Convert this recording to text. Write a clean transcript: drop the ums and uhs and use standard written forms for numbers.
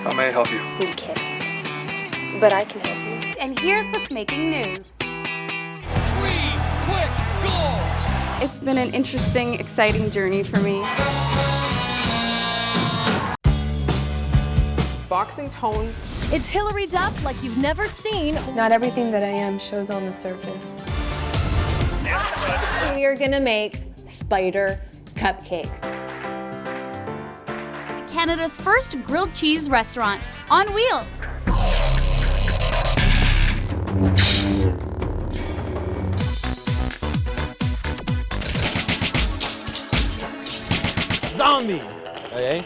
How may I help you? You can't. But I can help you. And here's what's making news. 3 quick goals! It's been an interesting, exciting journey for me. Boxing tone. It's Hillary Duff like you've never seen. Not everything that I am shows on the surface. We are gonna make spider cupcakes. Canada's first grilled cheese restaurant on wheels. Zombie! Okay?